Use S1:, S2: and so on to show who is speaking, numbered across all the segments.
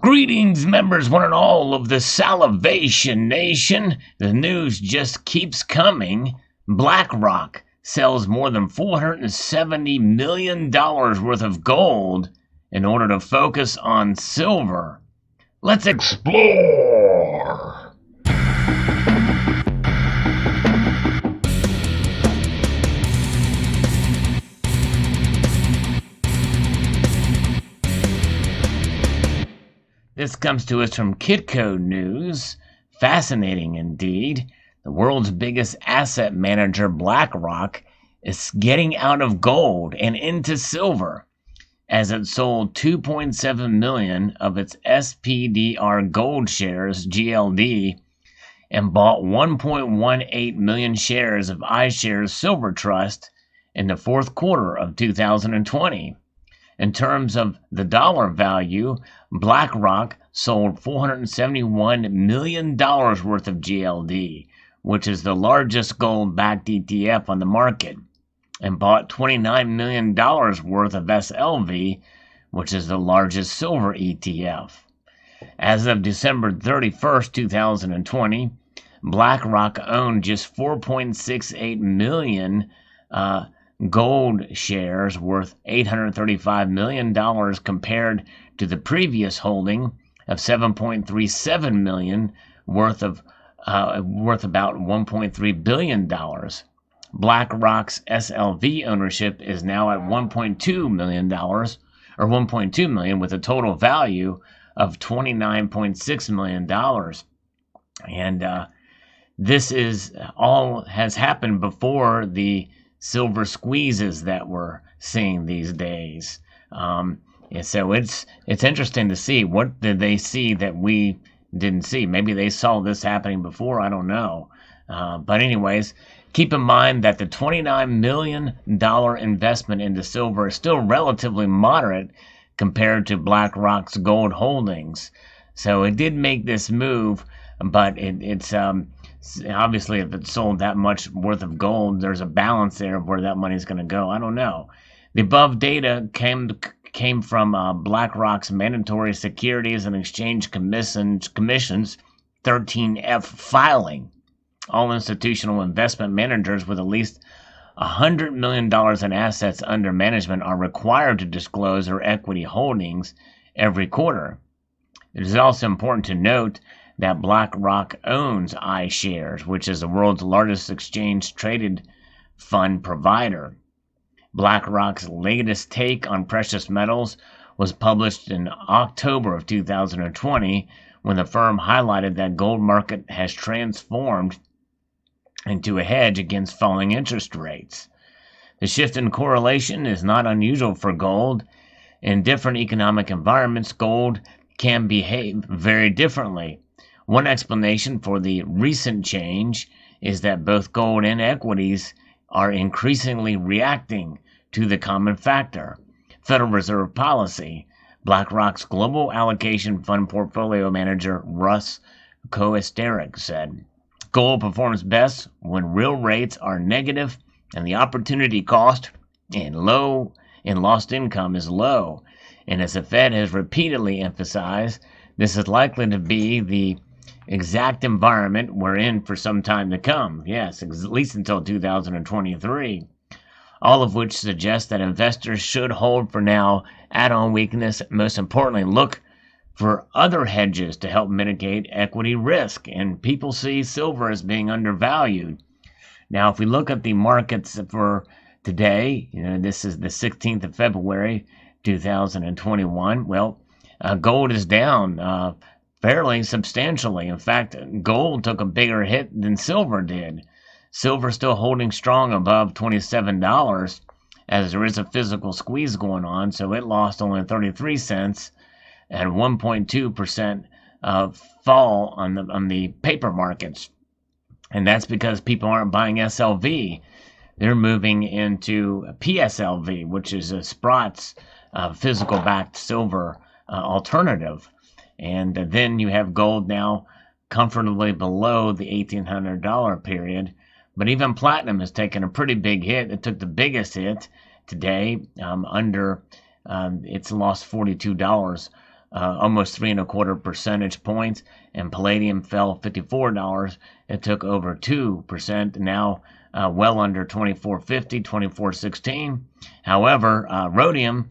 S1: Greetings, members, one and all of the Salivation Nation. The news just keeps coming. BlackRock sells more than $470 million worth of gold in order to focus on silver. Let's explore! This comes to us from Kitco News. Fascinating indeed. The world's biggest asset manager, BlackRock, is getting out of gold and into silver as it sold 2.7 million of its SPDR gold shares, GLD, and bought 1.18 million shares of iShares Silver Trust in the fourth quarter of 2020. In terms of the dollar value, BlackRock sold $471 million worth of GLD, which is the largest gold-backed ETF on the market, and bought $29 million worth of SLV, which is the largest silver ETF. As of December 31st, 2020, BlackRock owned just 4.68 million gold shares worth $835 million compared to the previous holding of 7.37 million worth about $1.3 billion. BlackRock's SLV ownership is now at $1.2 million, or 1.2 million, with a total value of $29.6 million. And this is all has happened before the silver squeezes that we're seeing these days. And so it's interesting to see, what did they see that we didn't see? Maybe they saw this happening before, I don't know. But anyways, keep in mind that the $29 million investment into silver is still relatively moderate compared to BlackRock's gold holdings. So it did make this move, but it's obviously, if it's sold that much worth of gold, there's a balance there of where that money's going to go. I don't know. The above data came from BlackRock's Mandatory Securities and Exchange Commission's 13F filing. All institutional investment managers with at least $100 million in assets under management are required to disclose their equity holdings every quarter. It is also important to note that BlackRock owns iShares, which is the world's largest exchange-traded fund provider. BlackRock's latest take on precious metals was published in October of 2020, when the firm highlighted that gold market has transformed into a hedge against falling interest rates. The shift in correlation is not unusual for gold. In different economic environments, gold can behave very differently. One explanation for the recent change is that both gold and equities are increasingly reacting to the common factor, Federal Reserve policy. BlackRock's Global Allocation Fund portfolio manager Russ Koesterik said, "Gold performs best when real rates are negative and the opportunity cost in lost income is low. And as the Fed has repeatedly emphasized, this is likely to be the exact environment we're in for some time to come. Yes, at least until 2023. All of which suggests that investors should hold for now add-on weakness. Most importantly, look for other hedges to help mitigate equity risk. And people see silver as being undervalued. Now, if we look at the markets for today, this is the 16th of February, 2021. Well, gold is down fairly substantially. In fact, gold took a bigger hit than silver did. Silver still holding strong above $27 as there is a physical squeeze going on, so it lost only 33 cents at 1.2% fall on the paper markets. And that's because people aren't buying SLV. They're moving into PSLV, which is a Sprot's physical-backed silver alternative. And then you have gold now comfortably below the $1,800 period. But even platinum has taken a pretty big hit. It took the biggest hit today. It's lost $42 almost 3.25 percentage points, and palladium fell $54. It took over 2%, now well under 24.50, 24.16. However, rhodium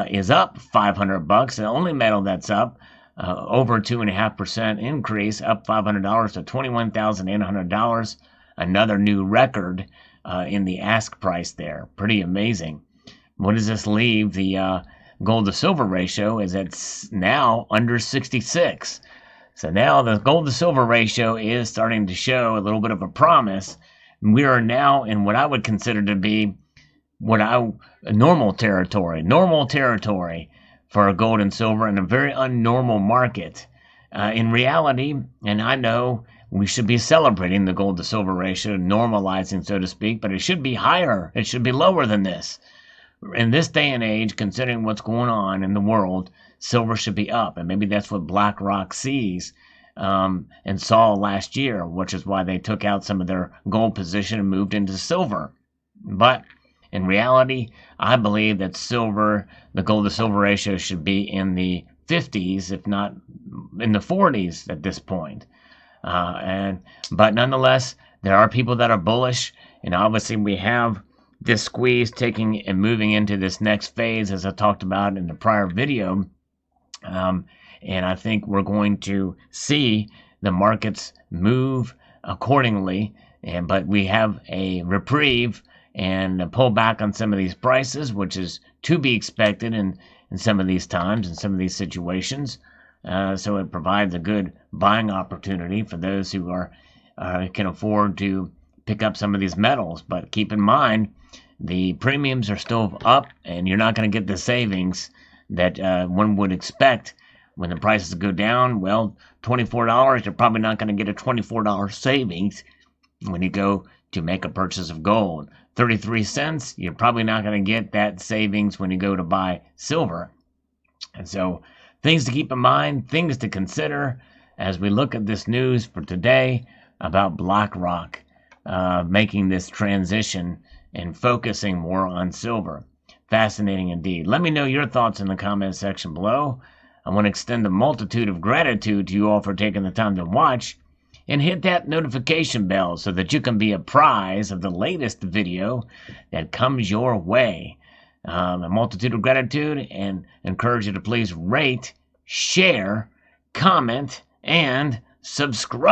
S1: is up $500. The only metal that's up, over 2.5% increase, up $500 to $21,800. Another new record in the ask price there. Pretty amazing. What does this leave? The gold to silver ratio is at now under 66. So now the gold to silver ratio is starting to show a little bit of a promise. We are now in what I would consider to be normal territory for gold and silver in a very unnormal market. In reality, and I know we should be celebrating the gold to silver ratio, normalizing, so to speak, but it should be higher. It should be lower than this. In this day and age, considering what's going on in the world, silver should be up. And maybe that's what BlackRock sees and saw last year, which is why they took out some of their gold position and moved into silver. But in reality, I believe that silver, the gold to silver ratio should be in the 50s, if not in the 40s at this point. But nonetheless, there are people that are bullish, and obviously we have this squeeze taking and moving into this next phase, as I talked about in the prior video. And I think we're going to see the markets move accordingly. But we have a reprieve and a pullback on some of these prices, which is to be expected in some of these times, in some of these situations. So it provides a good buying opportunity for those who can afford to pick up some of these metals. But keep in mind, the premiums are still up, and you're not going to get the savings that one would expect when the prices go down. Well, $24, you're probably not going to get a $24 savings when you go to make a purchase of gold. 33 cents, you're probably not going to get that savings when you go to buy silver. And so things to keep in mind, things to consider as we look at this news for today about BlackRock making this transition and focusing more on silver. Fascinating indeed. Let me know your thoughts in the comment section below. I want to extend a multitude of gratitude to you all for taking the time to watch, and hit that notification bell so that you can be apprised of the latest video that comes your way. A multitude of gratitude, and encourage you to please rate, share, comment, and subscribe.